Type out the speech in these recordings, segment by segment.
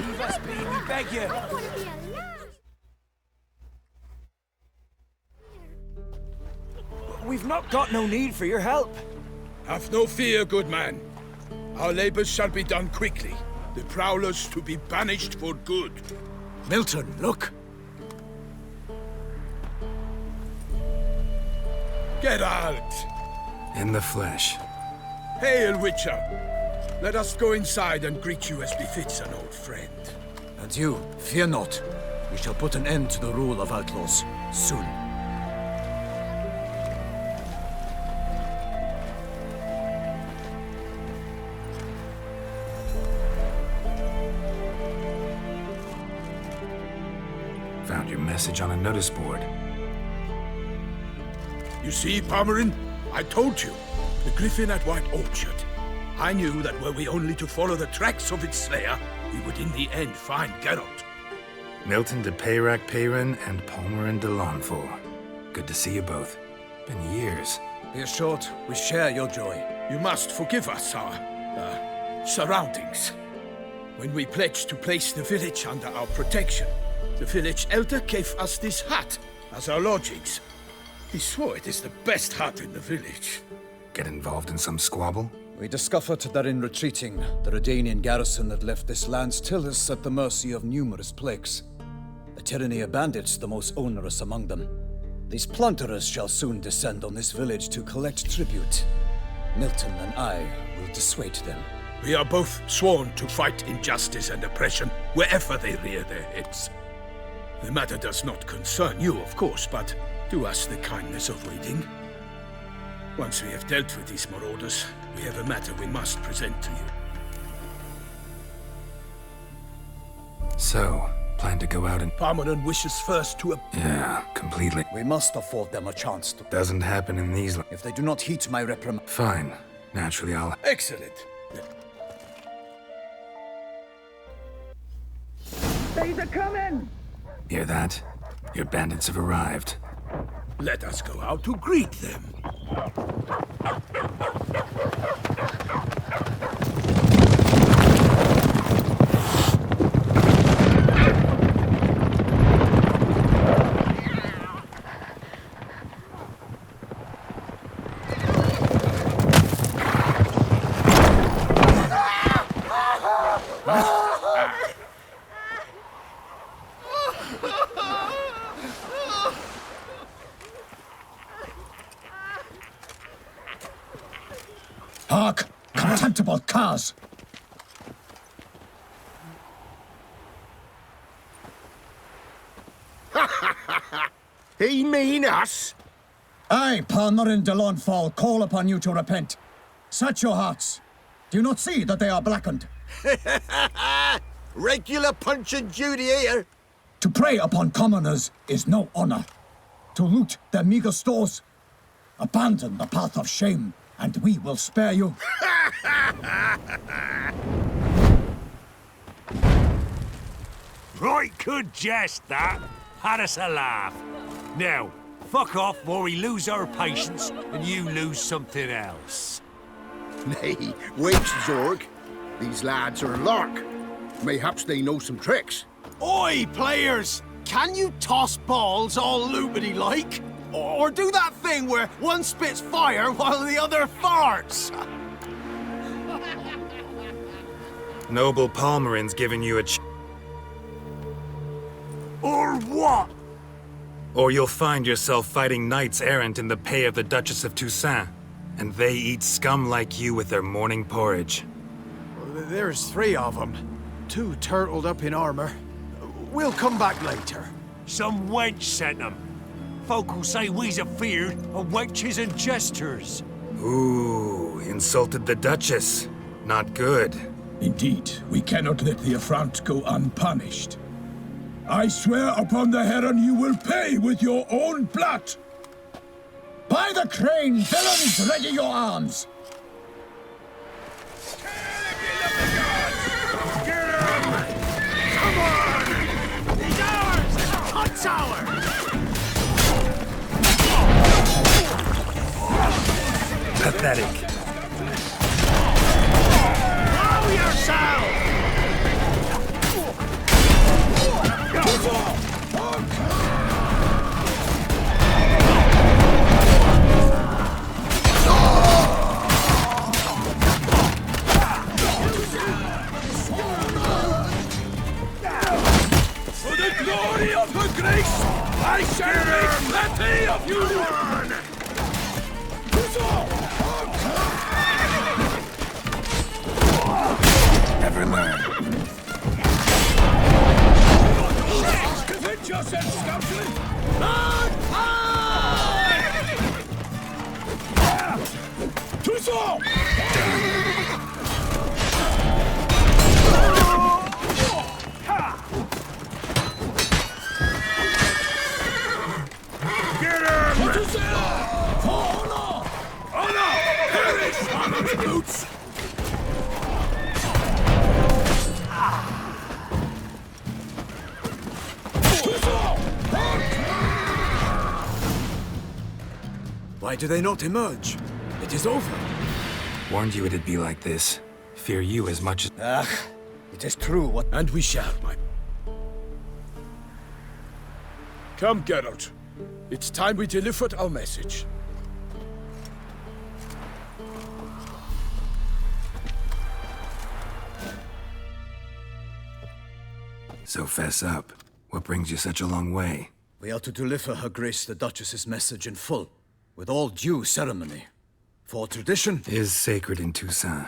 Leave us be, we beg you. We've not got no need for your help. Have no fear, good man. Our labors shall be done quickly. The prowlers to be banished for good. Milton, look. Geralt! In the flesh. Hail, Witcher! Let us go inside and greet you as befits an old friend. And you, fear not. We shall put an end to the rule of outlaws, soon. Found your message on a notice board. You see, Palmerin? I told you. The griffin at White Orchard. I knew that were we only to follow the tracks of its slayer, we would in the end find Geralt. Milton de Peyrac-Peyran and Palmerin de Launfal. Good to see you both. Been years. Be assured, we share your joy. You must forgive us our, surroundings. When we pledged to place the village under our protection, the village elder gave us this hut as our lodgings. He swore it is the best hut in the village. Get involved in some squabble? We discovered that in retreating, the Redanian garrison that left this land still is at the mercy of numerous plagues. A tyranny of bandits, the most onerous among them. These plunderers shall soon descend on this village to collect tribute. Milton and I will dissuade them. We are both sworn to fight injustice and oppression wherever they rear their heads. The matter does not concern you, of course, but do us the kindness of waiting. Once we have dealt with these marauders, we have a matter we must present to you. So, plan to go out and... Palmerin wishes first to... Yeah, completely. We must afford them a chance to... Doesn't happen in these... If they do not heed my reprimand... Fine. Naturally, I'll... Excellent. They's a coming! Hear that? Your bandits have arrived. Let us go out to greet them. Hark! Contemptible curs! He mean us? I, Palmerin de Launfal, call upon you to repent. Set your hearts. Do you not see that they are blackened? Regular punch and duty here. To prey upon commoners is no honor. To loot their meager stores, abandon the path of shame, and we will spare you. Right good jest, that. Had us a laugh. Now, fuck off before we lose our patience and you lose something else. Nay, wait, Zorg. These lads are a lark. Mayhaps they know some tricks. Oi, players! Can you toss balls all loopity-like? Or do that thing where one spits fire while the other farts? Noble Palmerin's giving you a Or what? Or you'll find yourself fighting knights errant in the pay of the Duchess of Toussaint. And they eat scum like you with their morning porridge. There's 3 of them. 2 turtled up in armor. We'll come back later. Some wench sent them. Folk will say we's afeard of wenches and jesters. Ooh, insulted the Duchess. Not good. Indeed, we cannot let the affront go unpunished. I swear upon the Heron you will pay with your own blood! By the crane, villains, ready your arms! Come on! He's ours! Hunt's ours! Pathetic. Blow yourself! of her grace, I shall make plenty of you! Never learn. Defend yourself, scoundrel! Tuso! Get him! For honor! Honor! Perish, honor's boots! Why do they not emerge? It is over. Warned you it'd be like this. Fear you as much as... Ah, it is true what... And we shall, my... Come, Geralt. It's time we delivered our message. So fess up. What brings you such a long way? We are to deliver Her Grace the Duchess's message in full, with all due ceremony. For tradition... Is sacred in Toussaint.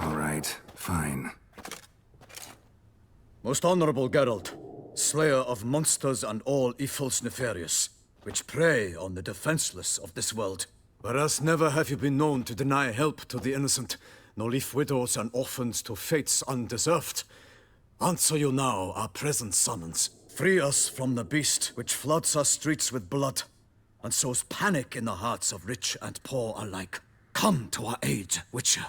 All right, fine. Most honorable Geralt, slayer of monsters and all evils nefarious, which prey on the defenseless of this world. Whereas never have you been known to deny help to the innocent, nor leave widows and orphans to fates undeserved. Answer you now our present summons. Free us from the beast which floods our streets with blood, and sows panic in the hearts of rich and poor alike. Come to our aid, Witcher.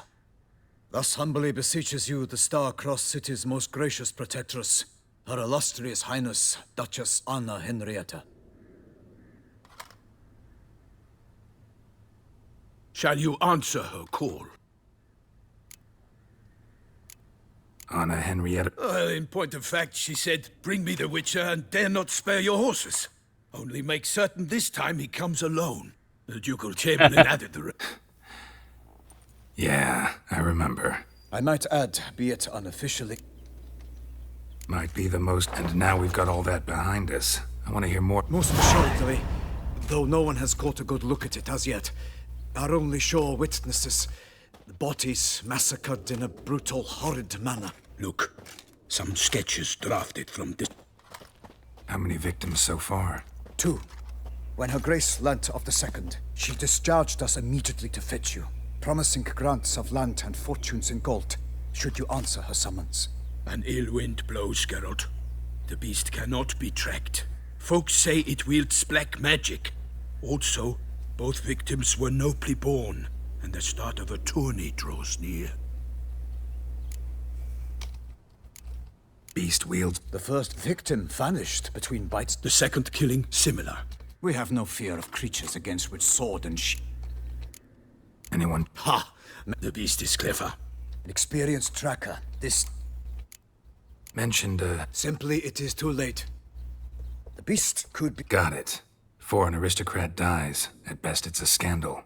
Thus humbly beseeches you the Star-Crossed City's most gracious protectress, Her Illustrious Highness, Duchess Anna Henrietta. Shall you answer her call? Anna Henrietta... Well, in point of fact, she said, bring me the Witcher and dare not spare your horses. Only make certain this time he comes alone. The Ducal Chamberlain added the... Yeah, I remember. I might add, be it unofficially... Might be the most... And now we've got all that behind us. I want to hear more... Most assuredly, though no one has caught a good look at it as yet. Our only sure witnesses, the bodies massacred in a brutal, horrid manner. Look, some sketches drafted from this... How many victims so far? 2. When Her Grace learnt of the second, she discharged us immediately to fetch you, promising grants of land and fortunes in gold, should you answer her summons. An ill wind blows, Geralt. The beast cannot be tracked. Folks say it wields black magic. Also, both victims were nobly born, and the start of a tourney draws near. Beast wields... The first victim vanished between bites. The second killing, similar. We have no fear of creatures against which sword and Anyone... Ha! The beast is clever. An experienced tracker. This... Mentioned, Simply, it is too late. The beast could be... Got it. Before an aristocrat dies, at best it's a scandal.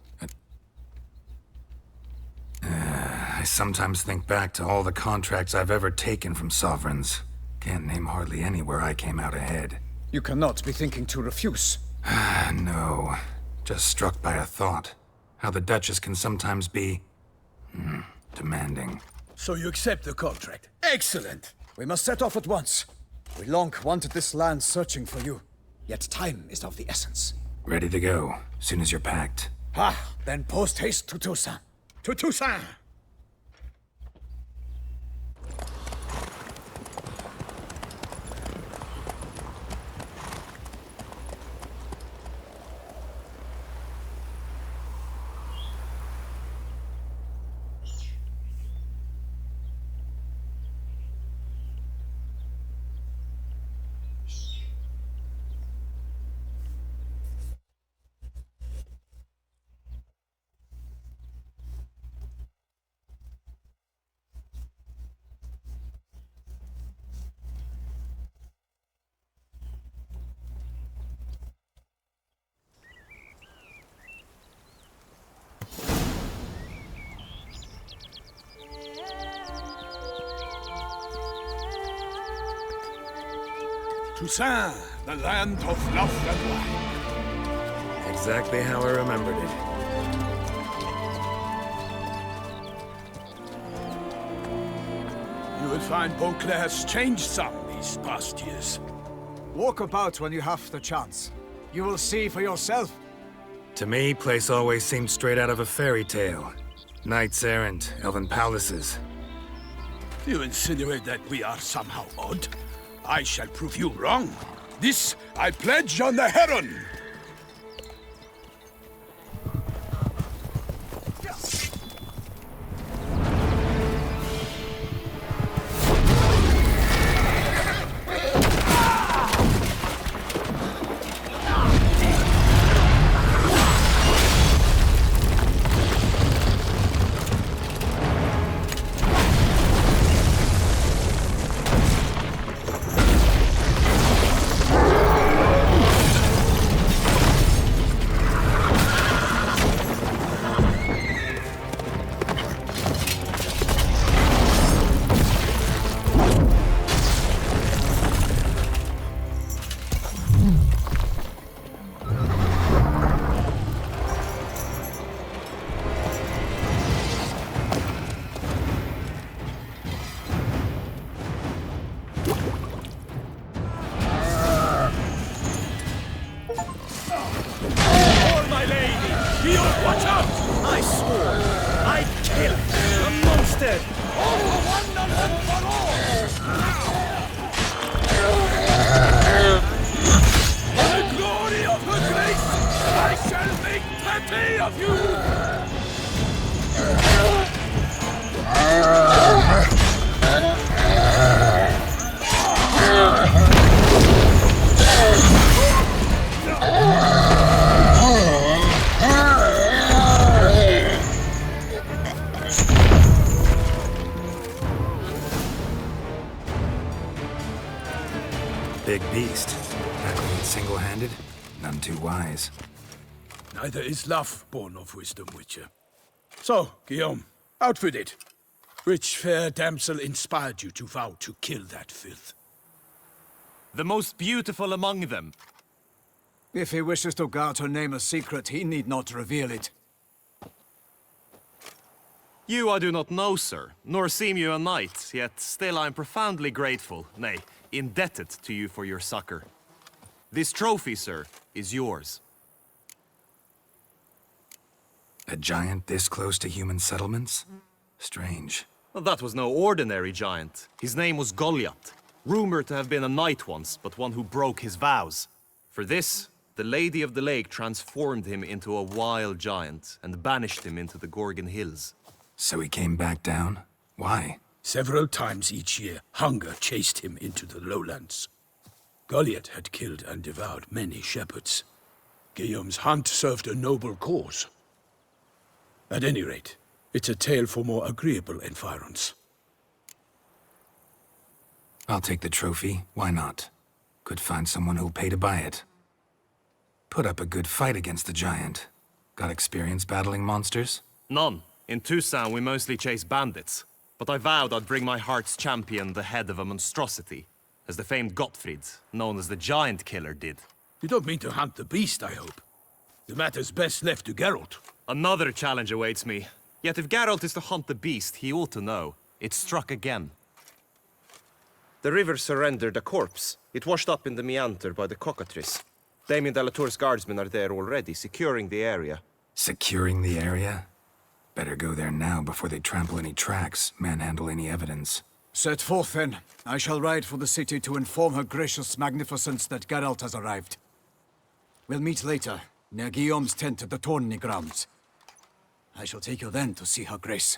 I sometimes think back to all the contracts I've ever taken from sovereigns. Can't name hardly any where I came out ahead. You cannot be thinking to refuse. No. Just struck by a thought. How the Duchess can sometimes be... demanding. So you accept the contract. Excellent! We must set off at once. We long wanted this land searching for you. Yet time is of the essence. Ready to go, soon as you're packed. Then post-haste to Toussaint. To Toussaint! Toussaint, the land of love and wine. Exactly how I remembered it. You will find Beauclair has changed some these past years. Walk about when you have the chance. You will see for yourself. To me, place always seemed straight out of a fairy tale. Knights errant, elven palaces. You insinuate that we are somehow odd? I shall prove you wrong. This I pledge on the Heron! Big beast. Tackling it single-handed? None too wise. Neither is love born of wisdom, Witcher. So, Guillaume, outfit it. Which fair damsel inspired you to vow to kill that filth? The most beautiful among them. If he wishes to guard her name a secret, he need not reveal it. You I do not know, sir, nor seem you a knight, yet still I am profoundly grateful, nay, indebted to you for your succor. This trophy, sir, is yours. A giant this close to human settlements? Strange. Well, that was no ordinary giant. His name was Goliath, rumored to have been a knight once, but one who broke his vows. For this, the Lady of the Lake transformed him into a wild giant and banished him into the Gorgon Hills. So he came back down? Why? Several times each year, hunger chased him into the lowlands. Goliath had killed and devoured many shepherds. Guillaume's hunt served a noble cause. At any rate, it's a tale for more agreeable environs. I'll take the trophy. Why not? Could find someone who'll pay to buy it. Put up a good fight against the giant. Got experience battling monsters? None. In Toussaint, we mostly chase bandits. But I vowed I'd bring my heart's champion the head of a monstrosity, as the famed Gottfried, known as the Giant Killer, did. You don't mean to hunt the beast, I hope. The matter's best left to Geralt. Another challenge awaits me. Yet if Geralt is to hunt the beast, he ought to know. It struck again. The river surrendered a corpse. It washed up in the meander by the cockatrice. Damien de la Tour's guardsmen are there already, securing the area. Securing the area? Better go there now before they trample any tracks, manhandle any evidence. Set forth, then. I shall ride for the city to inform her gracious magnificence that Geralt has arrived. We'll meet later, near Guillaume's tent at the Tourney grounds. I shall take you then to see her grace.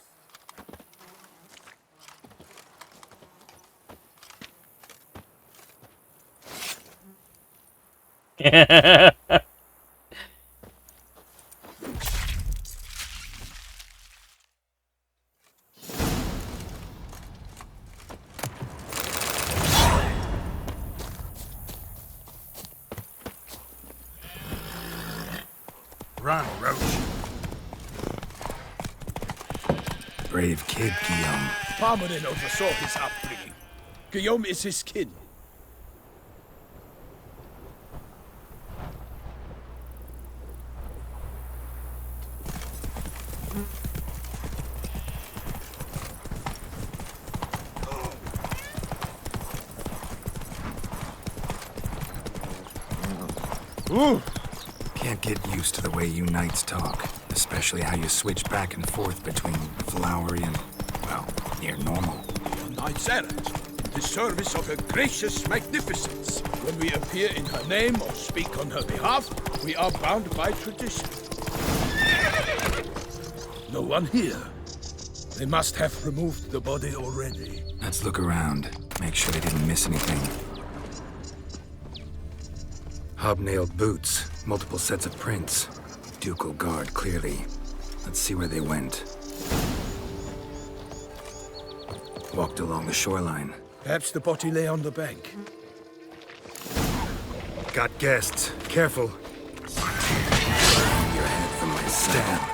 Run, Roach. Brave kid, Guillaume. Parmanin oversaw his upbringing. Guillaume is his kin. Can't get used to the way you knights talk, especially how you switch back and forth between flowery and, well, near normal. Knights errant, in the service of her gracious magnificence. When we appear in her name or speak on her behalf, we are bound by tradition. No one here. They must have removed the body already. Let's look around, make sure they didn't miss anything. Hobnailed boots, multiple sets of prints. Ducal guard, clearly. Let's see where they went. Walked along the shoreline. Perhaps the body lay on the bank. Got guests. Careful. Your head from my stab.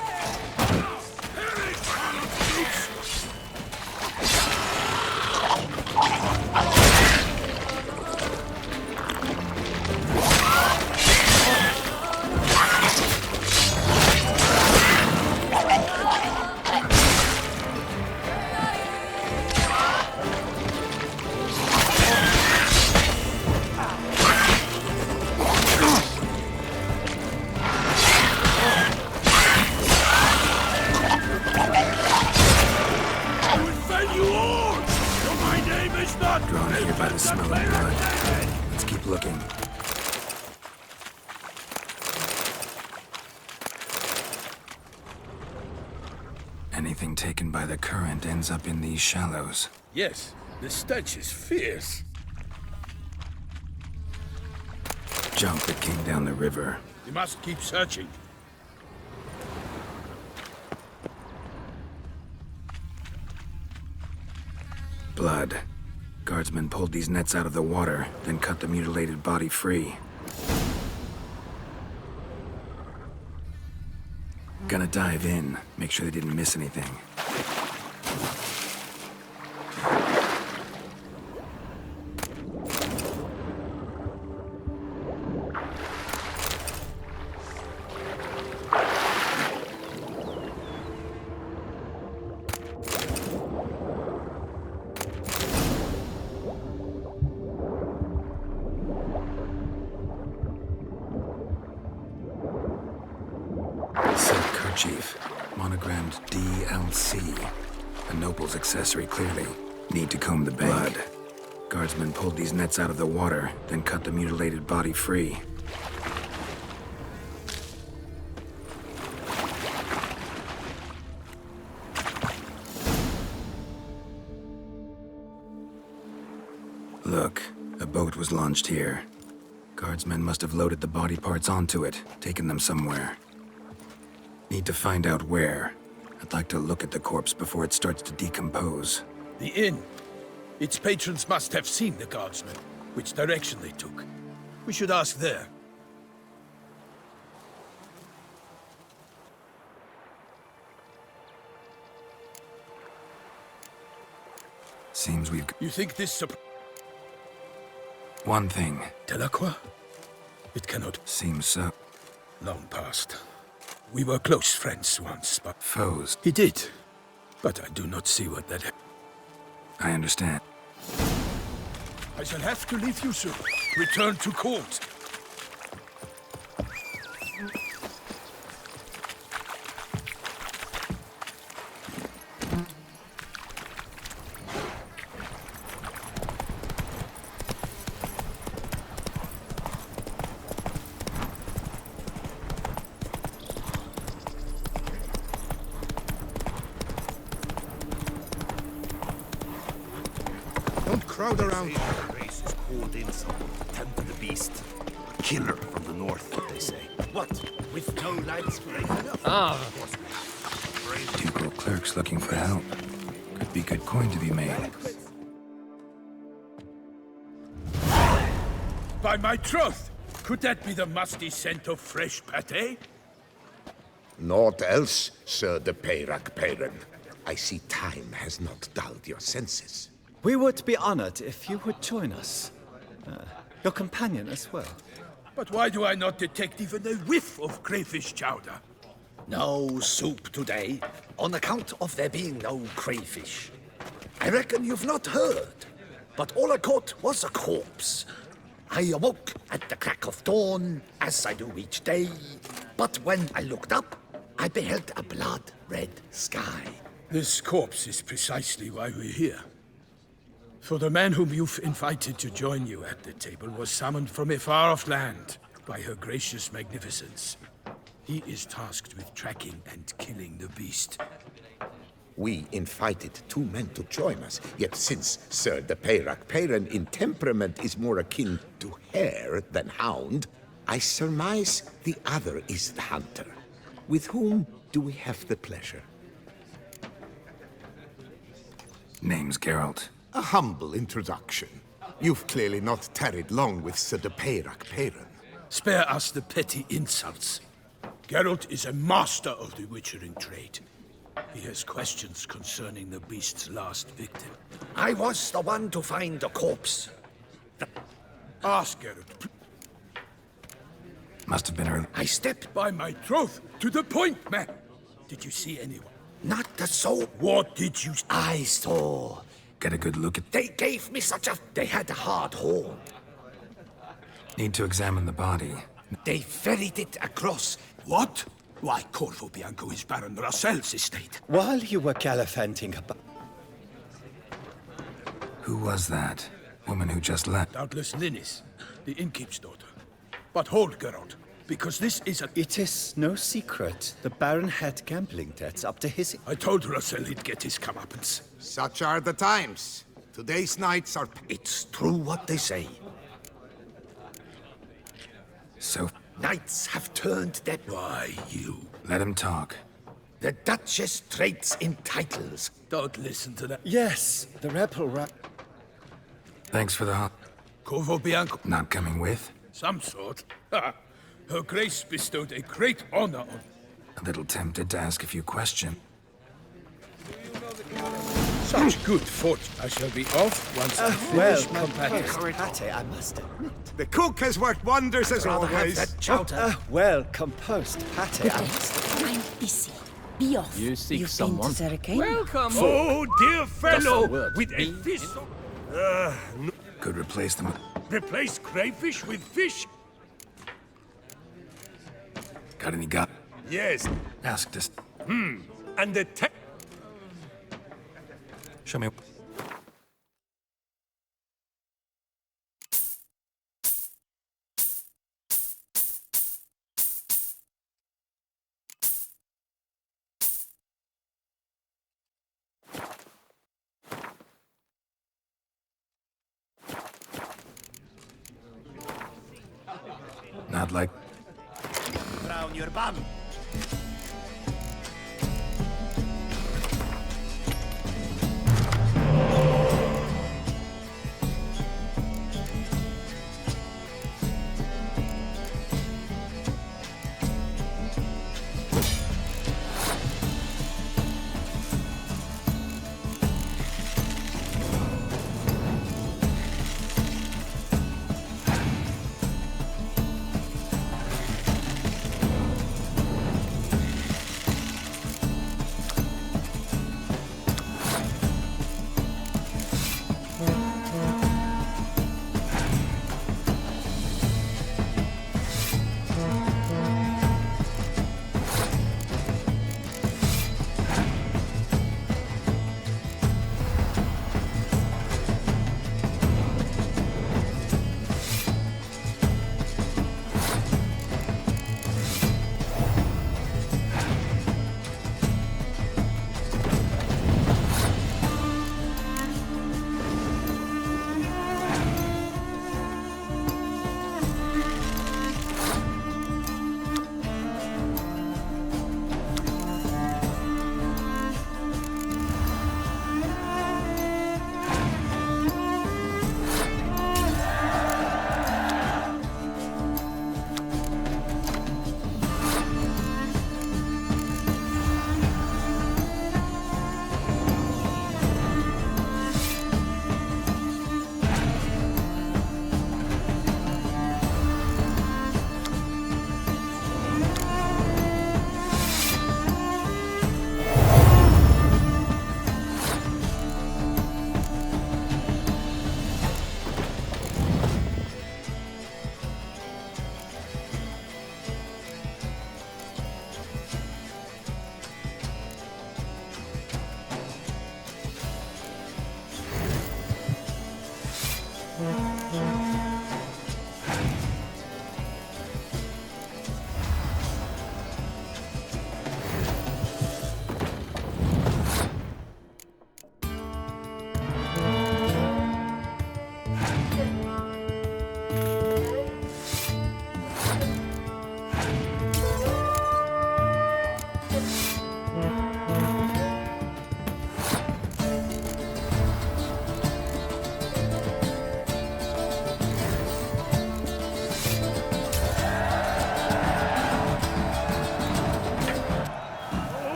Drawn here by the smell of blood. Let's keep looking. Anything taken by the current ends up in these shallows. Yes, the stench is fierce. Junk that came down the river. We must keep searching. Blood. Guardsmen pulled these nets out of the water, then cut the mutilated body free. Gonna dive in, make sure they didn't miss anything. Silk kerchief, monogrammed DLC. A noble's accessory, clearly. Need to comb the bank. Blood. Guardsmen pulled these nets out of the water, then cut the mutilated body free. Look, a boat was launched here. Guardsmen must have loaded the body parts onto it, taken them somewhere. Need to find out where. I'd like to look at the corpse before it starts to decompose. The inn. Its patrons must have seen the guardsmen, which direction they took. We should ask there. Seems we've... You think this One thing. Delacroix? It cannot... Seems so. Long past. We were close friends once, but... Foes. He did. But I do not see what that... I understand. I shall have to leave you soon. Return to court. Don't crowd around. The race is called in someone to tend to the beast. A killer from the north, they say. What? With no lights for Ducal clerks looking for help. Could be good coin to be made. By my troth! Could that be the musty scent of fresh pâté? Naught else, Sir de Peyrac Peyran. I see time has not dulled your senses. We would be honored if you would join us. Your companion as well. But why do I not detect even a whiff of crayfish chowder? No soup today, on account of there being no crayfish. I reckon you've not heard, but all I caught was a corpse. I awoke at the crack of dawn, as I do each day. But when I looked up, I beheld a blood-red sky. This corpse is precisely why we're here. For the man whom you've invited to join you at the table was summoned from a far-off land by her gracious magnificence. He is tasked with tracking and killing the beast. We invited 2 men to join us, yet since Sir the Peyrak in temperament is more akin to hare than hound, I surmise the other is the hunter. With whom do we have the pleasure? Name's Geralt. A humble introduction. You've clearly not tarried long with Sir the Peyrak. Spare us the petty insults. Geralt is a master of the witchering trade. He has questions concerning the beast's last victim. I was the one to find the corpse. Ask Geralt. Must have been her. I stepped by my troth. To the point, man. Did you see anyone? Not a soul. What did you... I saw. Get a good look at... They gave me such a... They had a hard horn. Need to examine the body. They ferried it across. What? Why, Corvo Bianco is Baron Russell's estate. While you were gallivanting about... Who was that? Woman who just left? Doubtless Linnis, the innkeep's daughter. But hold, Geralt, because this is a... It is no secret. The Baron had gambling debts up to his... I told Russell he'd get his comeuppance. Such are the times. Today's knights are... It's true what they say. So... Knights have turned their... Why, you? Let him talk. The Duchess trades in titles. Don't listen to that. Yes, the rebel Thanks for the help. Corvo Bianco. Not coming with? Some sort. Her Grace bestowed a great honor on... A little tempted to ask a few questions. Such good fortune. I shall be off once I finish my Pate, I must admit. The cook has worked wonders as always. That chowder. Well composed, Pate, I must admit. I'm busy. Be off. You seek You've someone? been to Zerrikane? Welcome, oh dear fellow, word. with a fish. Could replace them. Replace crayfish with fish? Got any gut? Yes. Asked us. And the Show me. Not like... Round your bum.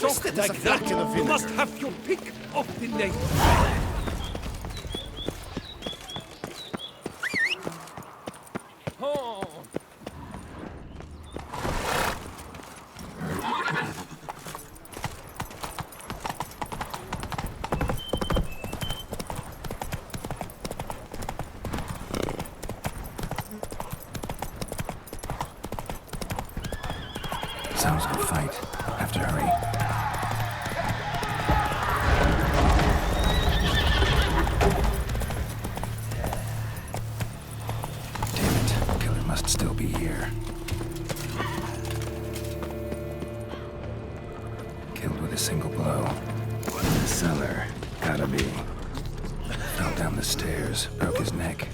soaked like that. You must have your pick of the name. Sounds like a fight. Have to hurry. Damn it. The killer must still be here. Killed with a single blow. In the cellar. Gotta be. Fell down the stairs. Broke his neck.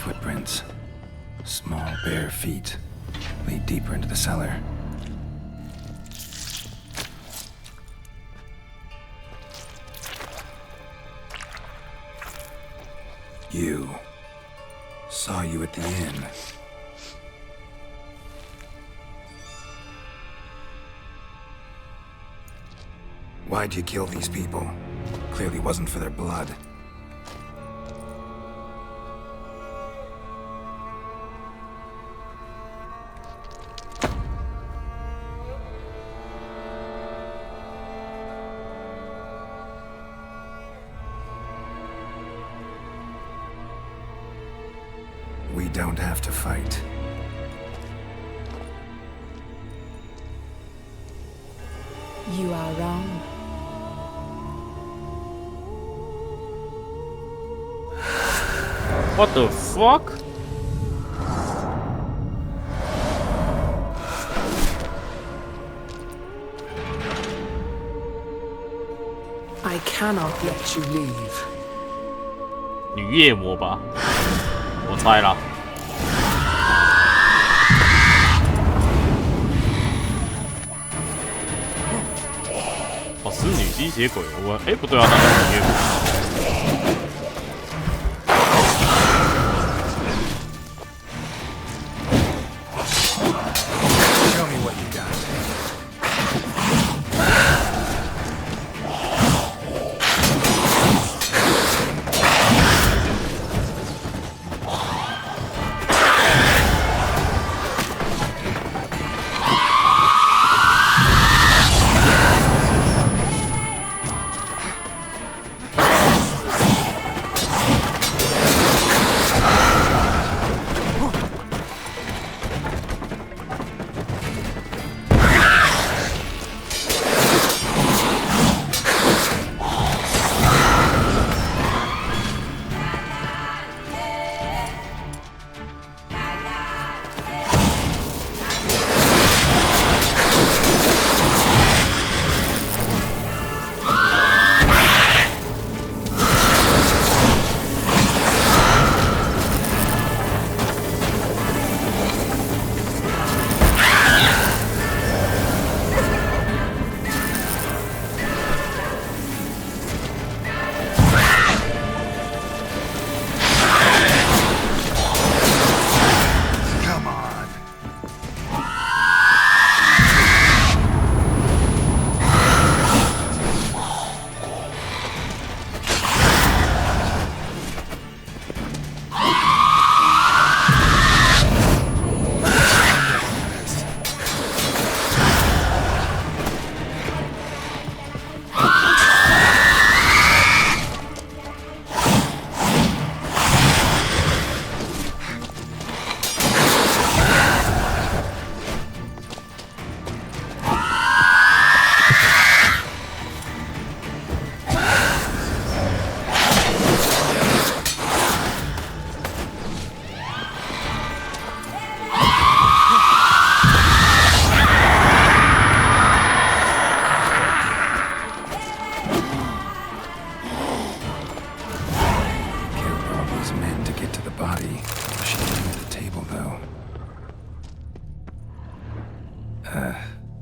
Footprints. Small, bare feet lead deeper into the cellar. You. Saw you at the inn. Why'd you kill these people? Clearly wasn't for their blood. We don't have to fight. You are wrong. What the fuck? I cannot let you leave. 女夜魔吧，我猜啦。哦，是女吸血鬼。我不对啊，那是女夜魔。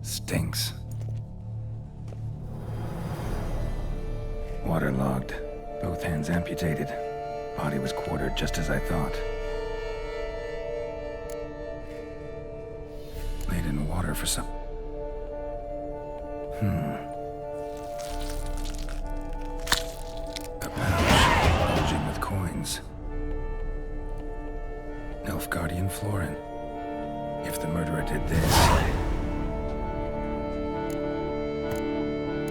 Stinks. Waterlogged. Both hands amputated. Body was quartered just as I thought. Laid in water her for some... A pouch bulging with coins. Nilfgaardian florin. If the murderer did this...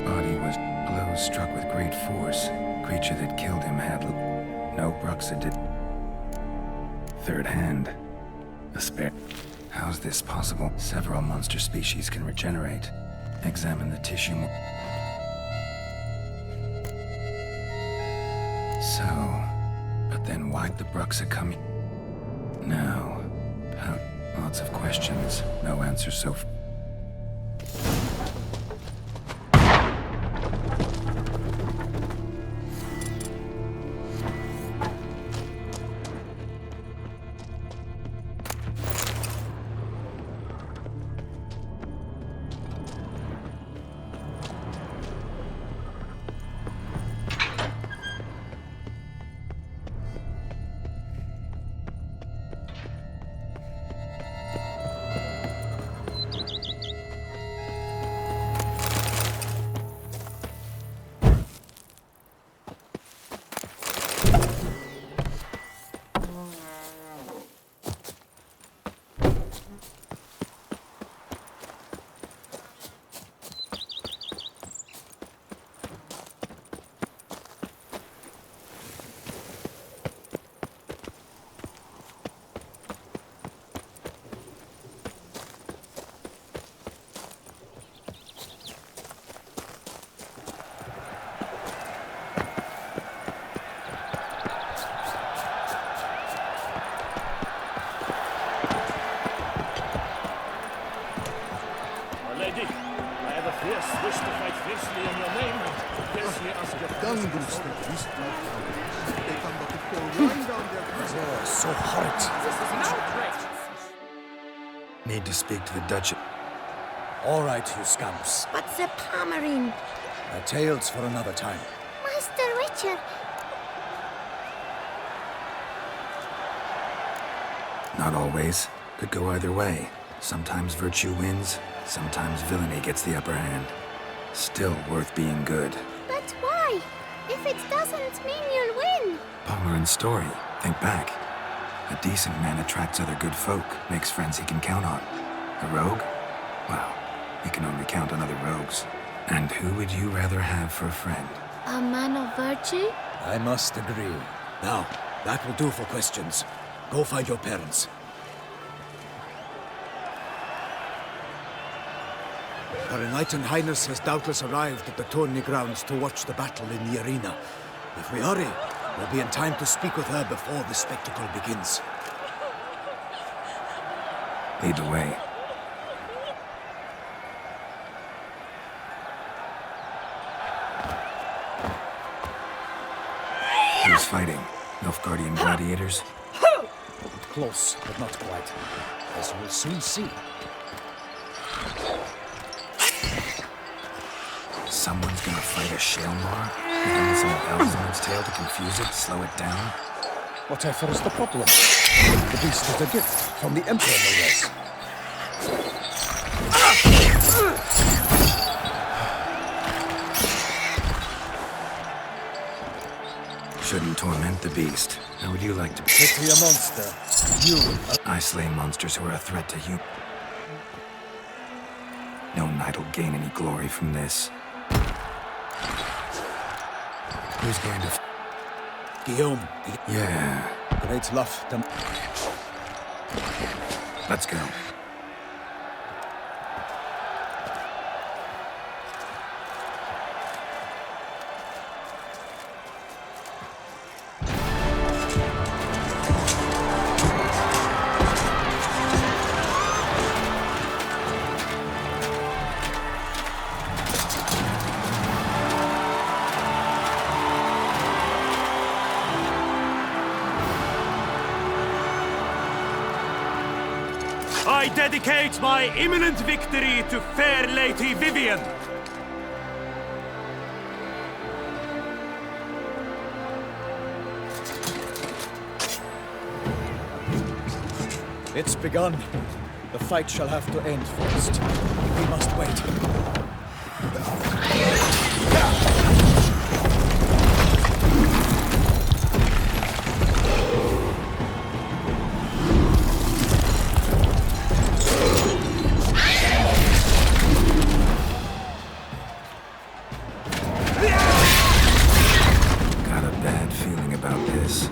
Body was blows struck with great force. Creature that killed him had... No, Bruxa did... Third hand. A spare... How's this possible? Several monster species can regenerate. Examine the tissue more... So... But then why'd the Bruxa come... Now... How... Lots of questions. No answers so far. So hot. Need to speak to the Duchess. All right, you scamps. But the Pomerine. A tale's for another time. Master Richard. Not always. Could go either way. Sometimes virtue wins, sometimes villainy gets the upper hand. Still worth being good. But why? If it doesn't mean you'll win. Pomerin's story. Think back. A decent man attracts other good folk, makes friends he can count on. A rogue? Well, he can only count on other rogues. And who would you rather have for a friend? A man of virtue? I must agree. Now, that will do for questions. Go find your parents. Her Enlightened Highness has doubtless arrived at the tourney grounds to watch the battle in the arena. If we hurry, we'll be in time to speak with her before the spectacle begins. Lead the way. Who's fighting? Nilfgaardian gladiators? Close, but not quite. As you will soon see. Someone's gonna fight a Shaelmar? With some bells on its tail to confuse it, slow it down? Whatever is the problem? The beast is a gift from the Emperor, no less. Shouldn't torment the beast. How would you like to be? Pity a monster. You... I slay monsters who are a threat to you. No knight will gain any glory from this. Who's going to... Guillaume. Yeah. Great love. Let's go. I dedicate my imminent victory to fair Lady Vivian. It's begun. The fight shall have to end first. We must wait. Got a bad feeling about this.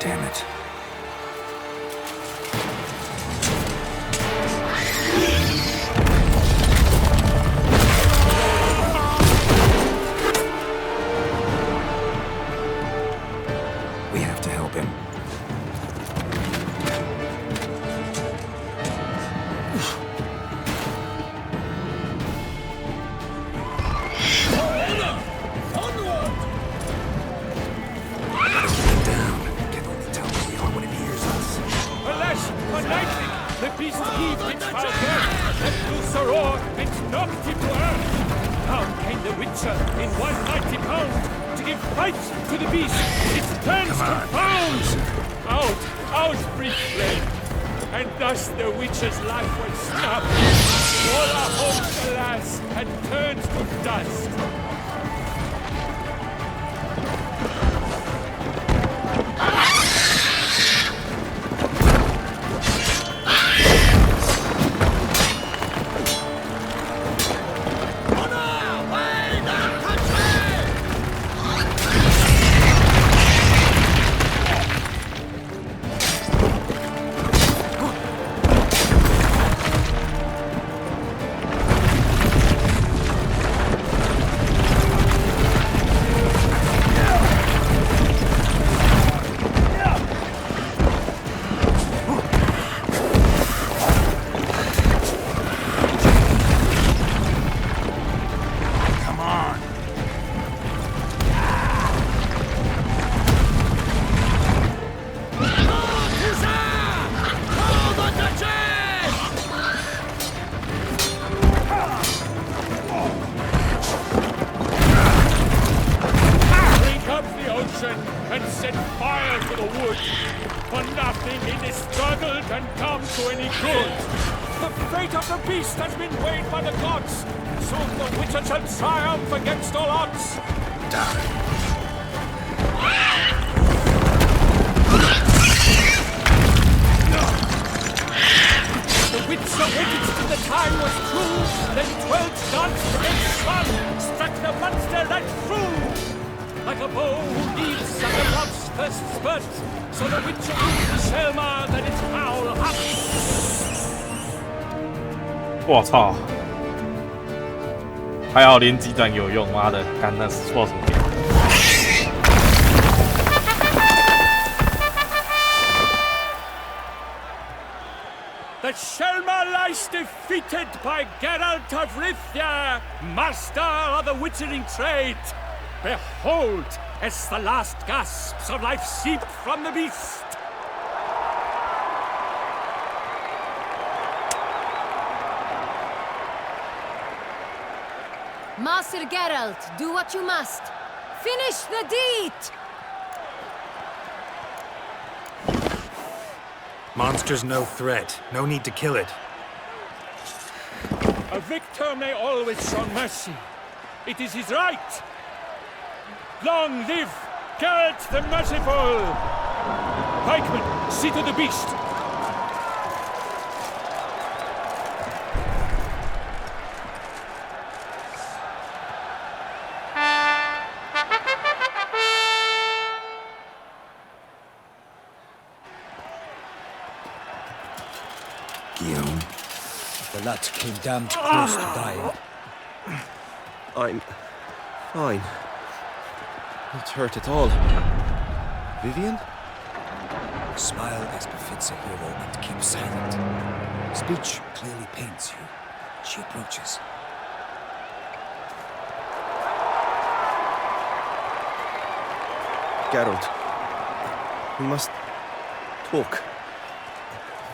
Damn it. We have to help him. Alas, for lightning, the beast heaved its foul breath, let loose a roar, and knocked him to earth. Down came the Witcher in one mighty pound, to give fight to the beast, its turns confound. Out breathed flame, and thus the Witcher's life was snuffed. All our hopes, alas, had turned to dust. And set fire to the wood. For nothing in this struggle can come to any good. The fate of the beast has been weighed by the gods. Soon the Witcher shall triumph against all odds. The Witcher waited till the time was true. Then 12 gods and sun struck the monster right through. Like a bow who leads at the love's first spurt, so the Witcher used Selma that its foul hut. 我操！还好连击转有用，妈的，干那是错什么屌？ The Selma lies defeated by Geralt of Rivia, master of the witchering trade. Behold, as the last gasps of life seep from the beast. Master Geralt, do what you must. Finish the deed! Monster's no threat. No need to kill it. A victor may always show mercy. It is his right. Long live Geralt the Merciful! Pikeman, see to the beast. Guillaume. The lad came damned close to dying. I'm fine. Not hurt at all. Vivian? Smile as befits a hero and keep silent. Speech clearly pains you. She approaches. Geralt. We must talk.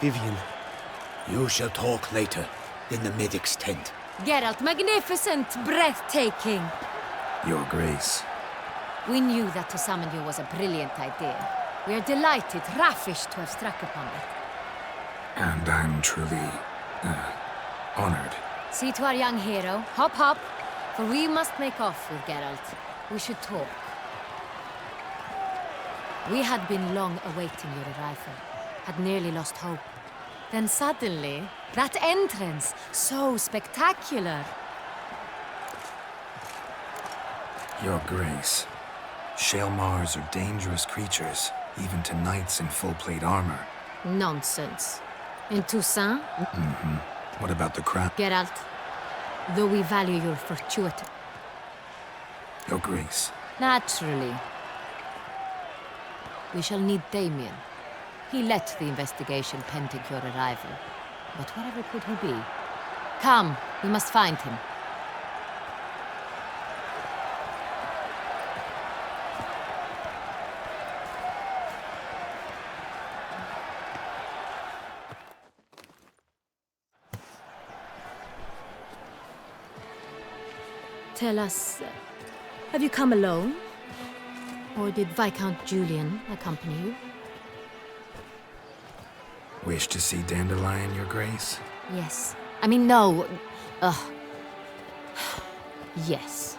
Vivian. You shall talk later, in the medic's tent. Geralt, magnificent, breathtaking. Your Grace. We knew that to summon you was a brilliant idea. We are delighted, ravished to have struck upon it. And I'm truly, honored. See to our young hero. Hop, hop. For we must make off with Geralt. We should talk. We had been long awaiting your arrival. Had nearly lost hope. Then suddenly, that entrance, so spectacular. Your Grace. Shaelmars are dangerous creatures, even to knights in full-plate armor. Nonsense. In Toussaint? Mm-hmm. What about the crown? Geralt, though we value your fortuity. Your Grace. Naturally. We shall need Damien. He led the investigation pending your arrival. But wherever could he be? Come, we must find him. Tell us, have you come alone? Or did Viscount Julian accompany you? Wish to see Dandelion, Your Grace? Yes. I mean, no. Yes.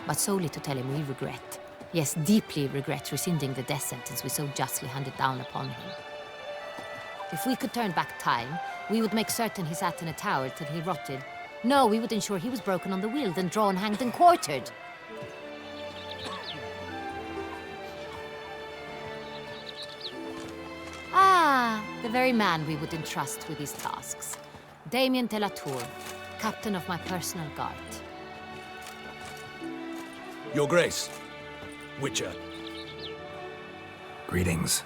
But solely to tell him we regret. Yes, deeply regret rescinding the death sentence we so justly handed down upon him. If we could turn back time, we would make certain he sat in a tower till he rotted. No, we would ensure he was broken on the wheel, then drawn, hanged, and quartered. Ah, the very man we would entrust with these tasks. Damien de la Tour, captain of my personal guard. Your Grace. Witcher. Greetings.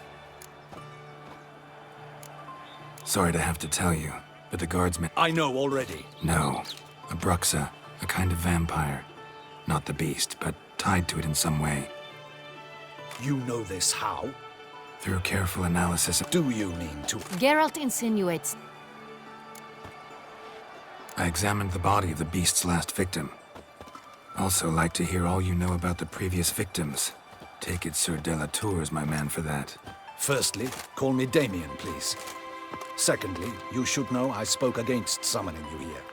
Sorry to have to tell you, but the guardsmen... I know already. No. A Bruxa, a kind of vampire. Not the beast, but tied to it in some way. You know this how? Through careful analysis of... Do you mean to... Geralt insinuates... I examined the body of the beast's last victim. Also like to hear all you know about the previous victims. Take it Sir de la Tour is my man for that. Firstly, call me Damien, please. Secondly, you should know I spoke against summoning you here.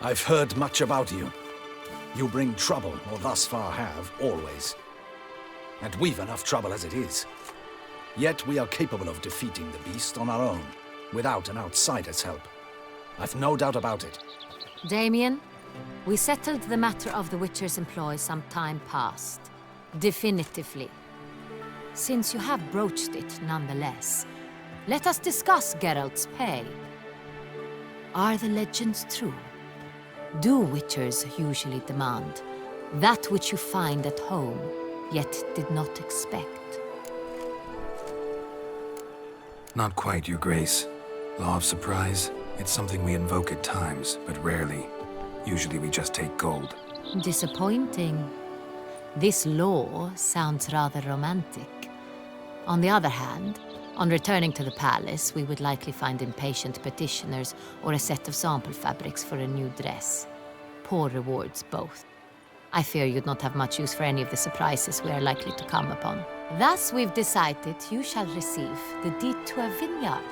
I've heard much about you. You bring trouble, or thus far have, always. And we've enough trouble as it is. Yet we are capable of defeating the beast on our own, without an outsider's help. I've no doubt about it. Damien, we settled the matter of the Witcher's employ some time past. Definitively. Since you have broached it nonetheless, let us discuss Geralt's pay. Are the legends true? Do Witchers usually demand that which you find at home, yet did not expect? Not quite, Your Grace. Law of surprise, it's something we invoke at times, but rarely. Usually we just take gold. Disappointing. This law sounds rather romantic. On the other hand, on returning to the palace, we would likely find impatient petitioners or a set of sample fabrics for a new dress. Poor rewards, both. I fear you'd not have much use for any of the surprises we are likely to come upon. Thus, we've decided you shall receive the deed to a vineyard,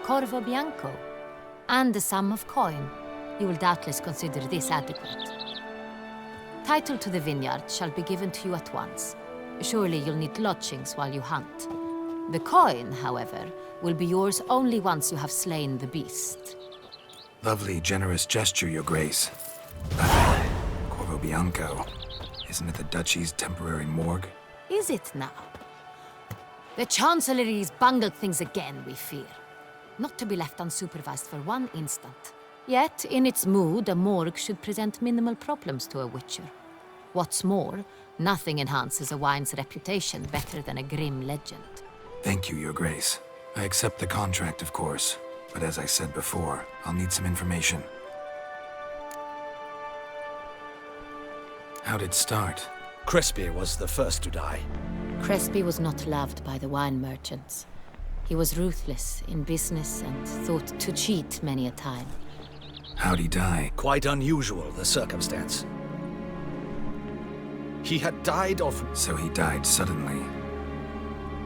Corvo Bianco, and the sum of coin. You will doubtless consider this adequate. Title to the vineyard shall be given to you at once. Surely you'll need lodgings while you hunt. The coin, however, will be yours only once you have slain the beast. Lovely, generous gesture, Your Grace. Corvo Bianco. Isn't it the Duchy's temporary morgue? Is it now? The Chancellery's bungled things again, we fear. Not to be left unsupervised for one instant. Yet, in its mood, a morgue should present minimal problems to a Witcher. What's more, nothing enhances a wine's reputation better than a grim legend. Thank you, Your Grace. I accept the contract, of course. But as I said before, I'll need some information. How'd it start? Crespy was the first to die. Crespi was not loved by the wine merchants. He was ruthless in business and thought to cheat many a time. How'd he die? Quite unusual, the circumstance. He had died of... So he died suddenly.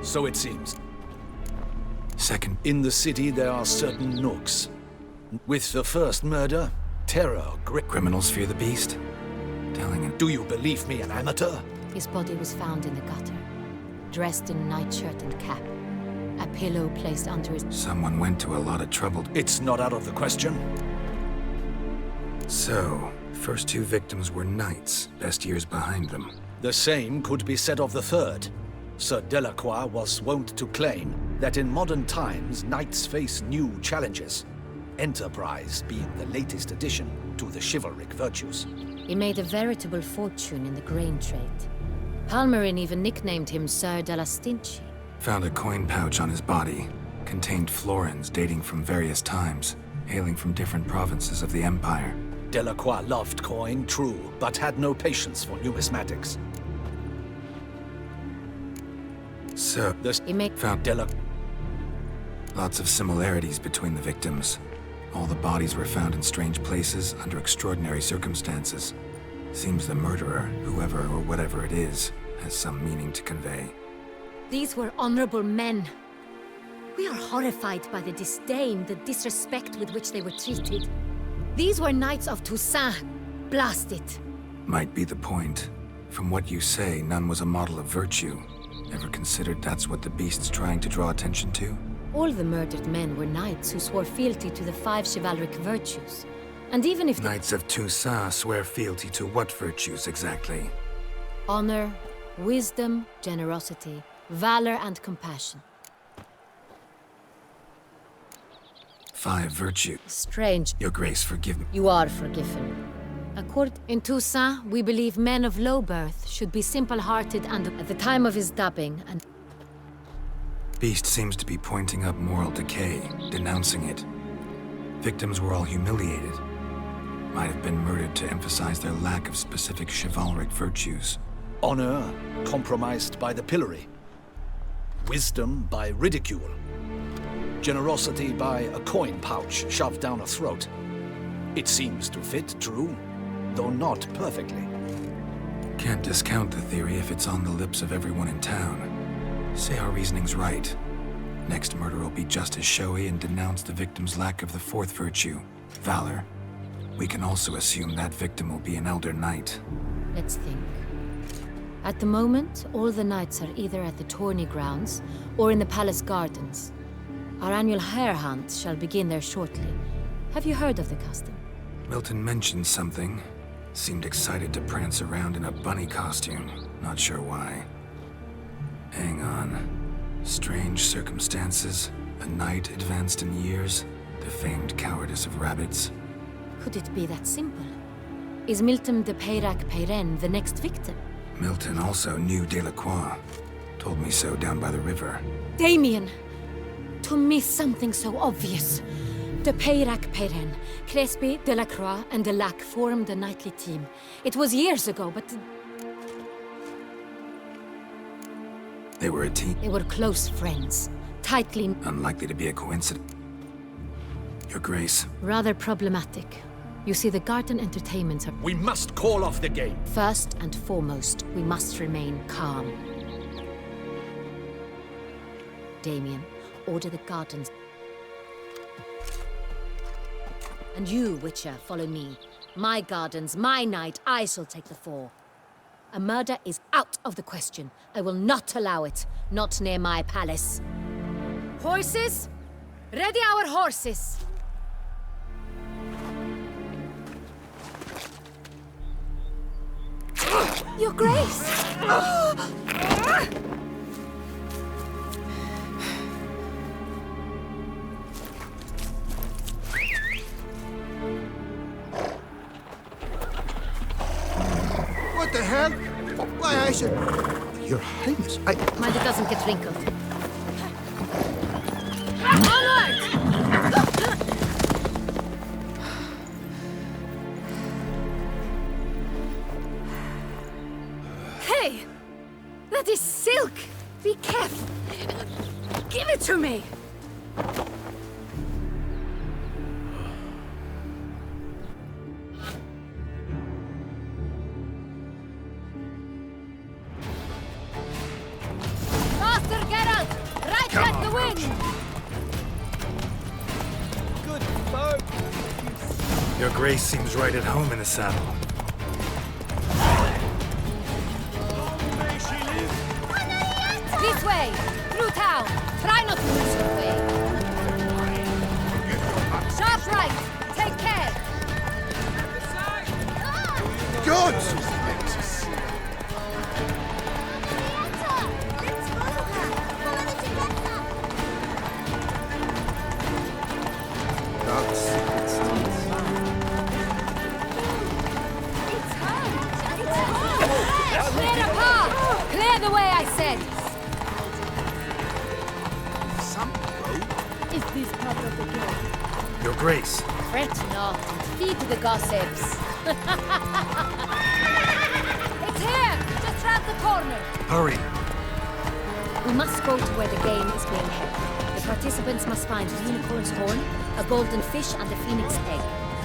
So it seems. Second... In the city there are certain nooks. With the first murder, terror gripped... Criminals fear the beast? Telling him... Do you believe me, an amateur? His body was found in the gutter, dressed in nightshirt and cap. A pillow placed under his... Someone went to a lot of trouble. It's not out of the question. So, first two victims were knights, best years behind them. The same could be said of the third. Sir Delacroix was wont to claim that in modern times, knights face new challenges. Enterprise being the latest addition to the chivalric virtues. He made a veritable fortune in the grain trade. Palmerin even nicknamed him Sir de la Stinchi. Found a coin pouch on his body. Contained florins dating from various times, hailing from different provinces of the Empire. Delacroix loved coin, true, but had no patience for numismatics. So, found lots of similarities between the victims. All the bodies were found in strange places under extraordinary circumstances. Seems the murderer, whoever or whatever it is, has some meaning to convey. These were honorable men. We are horrified by the disdain, the disrespect with which they were treated. These were knights of Toussaint. Blast it. Might be the point. From what you say, none was a model of virtue. Ever considered that's what the beast's trying to draw attention to? All the murdered men were knights who swore fealty to the 5 chivalric virtues. And even if Knights of Toussaint swear fealty to what virtues exactly? Honor, wisdom, generosity, valor, and compassion. 5 virtues. Strange. Your Grace, forgive me. You are forgiven. In Toussaint, we believe men of low birth should be simple-hearted and at the time of his dubbing and... Beast seems to be pointing up moral decay, denouncing it. Victims were all humiliated. Might have been murdered to emphasize their lack of specific chivalric virtues. Honor compromised by the pillory. Wisdom by ridicule. Generosity by a coin pouch shoved down a throat. It seems to fit, true, though not perfectly. Can't discount the theory if it's on the lips of everyone in town. Say our reasoning's right. Next murder will be just as showy and denounce the victim's lack of the 4th virtue, valor. We can also assume that victim will be an elder knight. Let's think. At the moment, all the knights are either at the tourney grounds or in the palace gardens. Our annual hare hunt shall begin there shortly. Have you heard of the custom? Milton mentioned something. Seemed excited to prance around in a bunny costume. Not sure why. Hang on. Strange circumstances. A knight advanced in years. The famed cowardice of rabbits. Could it be that simple? Is Milton de Peyrac-Peyren the next victim? Milton also knew Delacroix. Told me so down by the river. Damien! To miss something so obvious. De Peyrac-Peyren, Crespi, Delacroix, and Delac formed a knightly team. It was years ago, but... They were a team? They were close friends. Tightly... Unlikely to be a coincidence. Your Grace. Rather problematic. You see, the garden entertainments are... We must call off the game. First and foremost, we must remain calm. Damien, order the gardens. And you, Witcher, follow me. My gardens, my night, I shall take the fall. A murder is out of the question. I will not allow it. Not near my palace. Horses? Ready our horses! Your Grace! What the hell? Why, I said... Your Highness, I... Mind it doesn't get wrinkled. Onward! Hey! That is silk! Faster, Geralt! Right like the wind! Good bow. Your Grace seems right at home in the saddle. This way! Through town! Try not to lose your way! Sharp right! Take care! Good! Clear the path! Clear the way, I said! Is this part of the game? Your Grace. Fret not. Feed the gossips. It's here! Just round the corner. Hurry. We must go to where the game is being held. The participants must find a unicorn's horn, a golden fish, and a phoenix egg.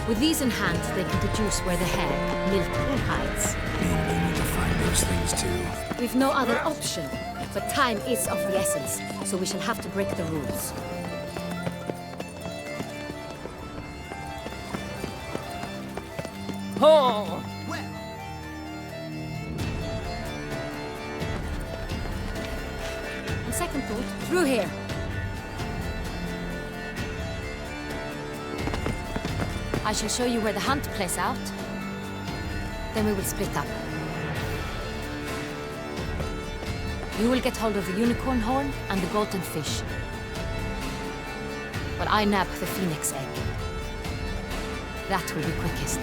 With these in hand, they can deduce where the hare, Milton, hides. We need to find those things too. We've no other option, but time is of the essence, so we shall have to break the rules. Oh! On second thought, through here. I shall show you where the hunt plays out. Then we will split up. You will get hold of the unicorn horn and the golden fish, while I nab the phoenix egg. That will be quickest.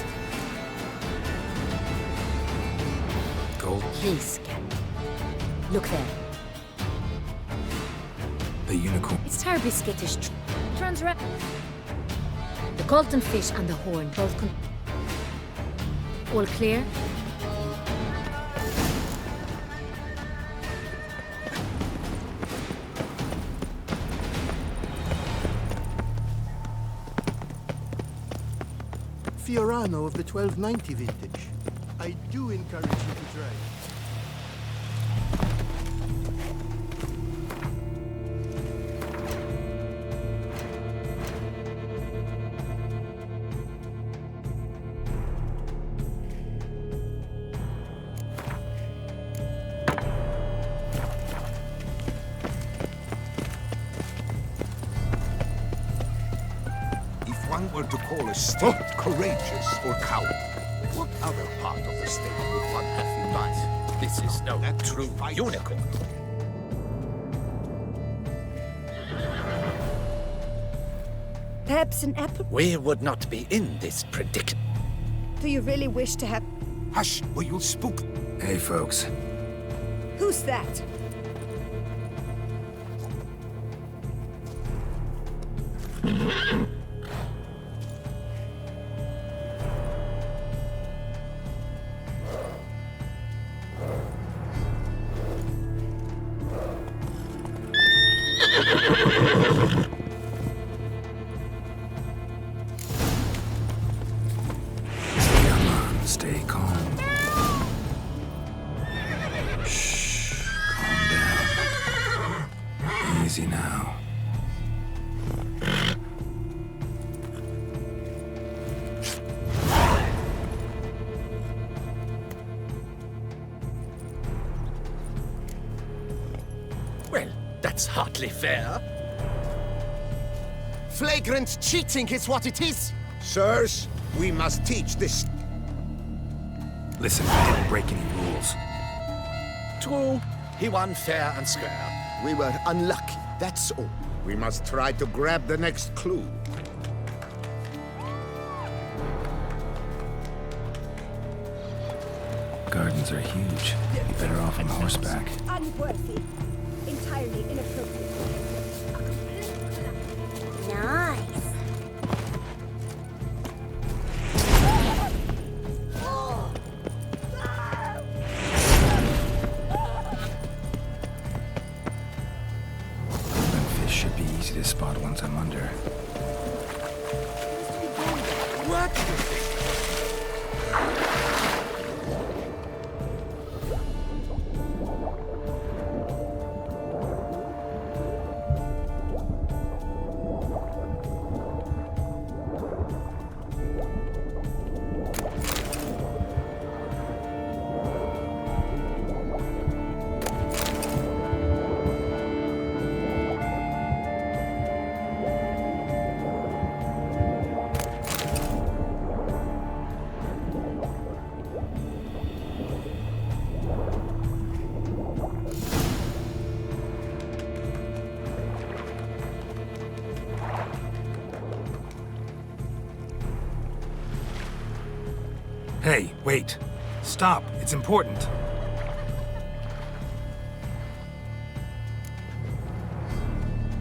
Gold? Please, Ken. Look there. The unicorn. It's terribly skittish. Turns around. The golden fish and the horn both all clear? Fiorano of the 1290 vintage. I do encourage you to try. One were to call a state courageous or coward, what other part of the state would one have in mind? This is no true unicorn. Perhaps an apple? We would not be in this predicament. Do you really wish to have... Hush, or you'll spook. Hey, folks. Who's that? Stay calm. Shh. Calm down. Easy now. Well, that's hardly fair. Flagrant cheating is what it is. Sirs, we must teach this. Listen, we didn't break any rules. True, he won fair and square. We were unlucky, that's all. We must try to grab the next clue. Gardens are huge. You're better off on horseback. Unworthy. Entirely inappropriate. Nice. Golden fish should be easy to to spot once I'm under. What? Hey, wait. Stop. It's important.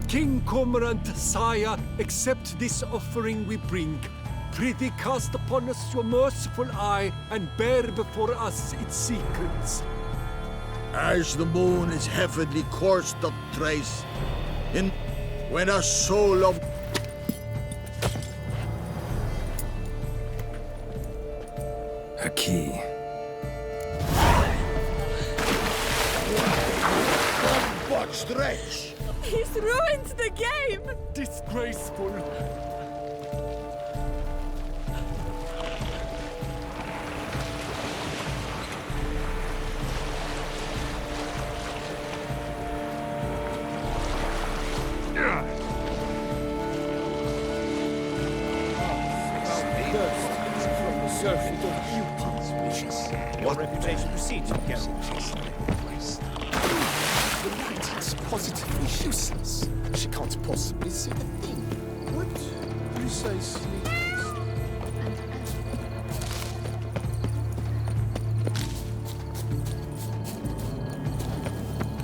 King Cormorant, sire, accept this offering we bring. Prithee cast upon us your merciful eye, and bear before us its secrets. As the moon is heavenly course doth trace, in when a soul of A key. what stretch? He's ruined the game! Disgraceful. Surfeit of beauty. Your reputation precedes you, Geralt. The light positively useless. She can't possibly see the thing. What precisely?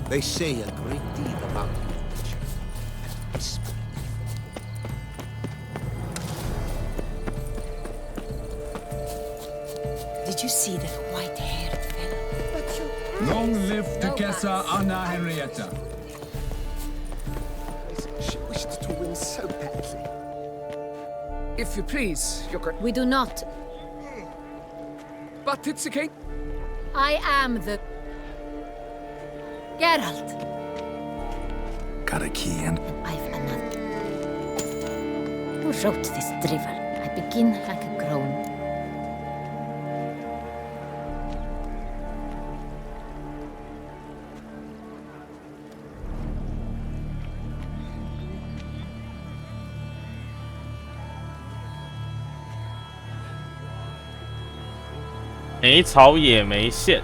They say a great deal about you, Witcher, and disbelief. Did you see that white-haired fellow? Long live Duchessa Anna Henrietta. She wished to win so badly. If you please, Your Grace. We do not. But it's a case. I am the... Geralt. Got a key and... I've another. Who wrote this drivel? I begin like a groan.没草也没线。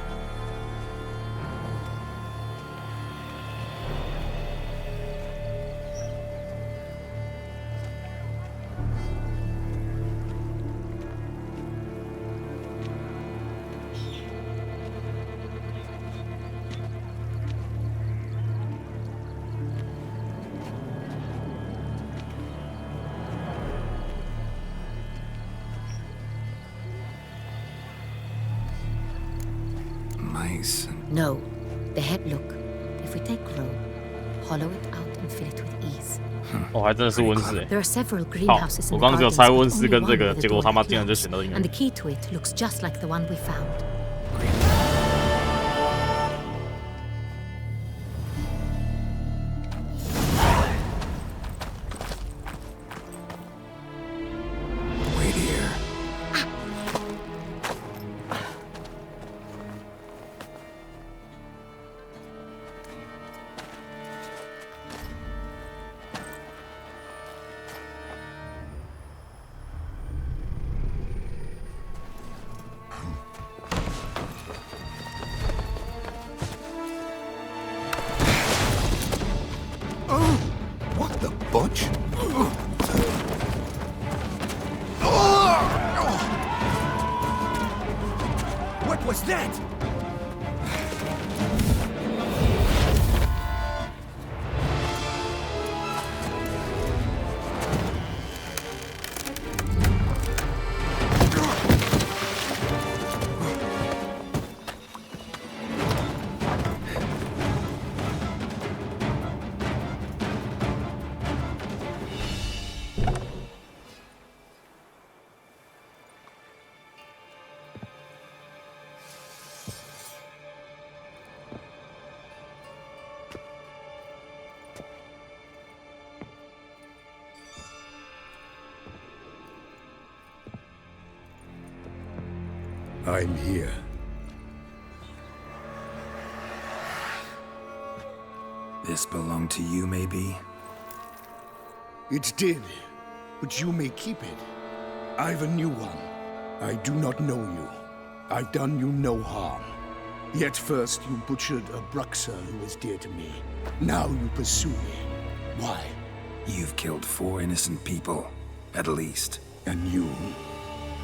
Mice. No. The head look. If we take Rome, hollow it out and fill it with ease. 哦，还真的是温室哎。 There are several 好， greenhouses 我 in 刚 the 刚只有 gardens, 猜 but 温室 only 跟 one 这个， with a 结果 door 他妈 that 竟然就 closed. 选到音乐 And the。key to it looks just like the one we found. Wait here. What the butch? What was that? I'm here. This belonged to you, maybe? It did, but you may keep it. I've a new one. I do not know you. I've done you no harm. Yet first you butchered a Bruxer who was dear to me. Now you pursue me. Why? You've killed 4 innocent people, at least. And you?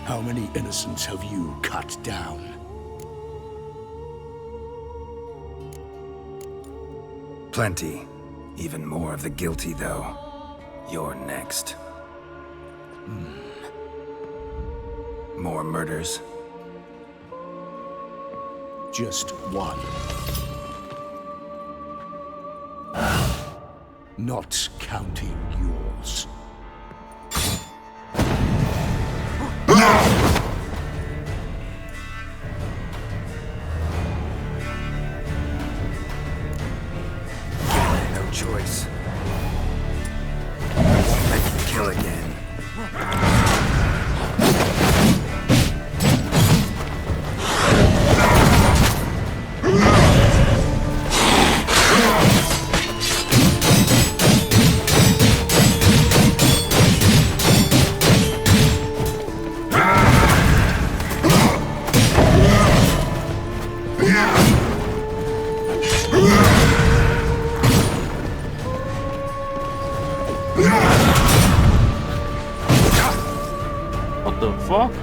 How many innocents have you cut down? Plenty. Even more of the guilty, though. You're next. More murders? Just one. Not counting yours. No choice. I won't let you kill again. What the fuck?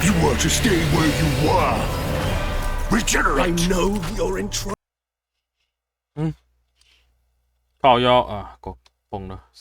You were to stay where you were. Regenerate. I know you're in trouble. 靠腰啊，崩了。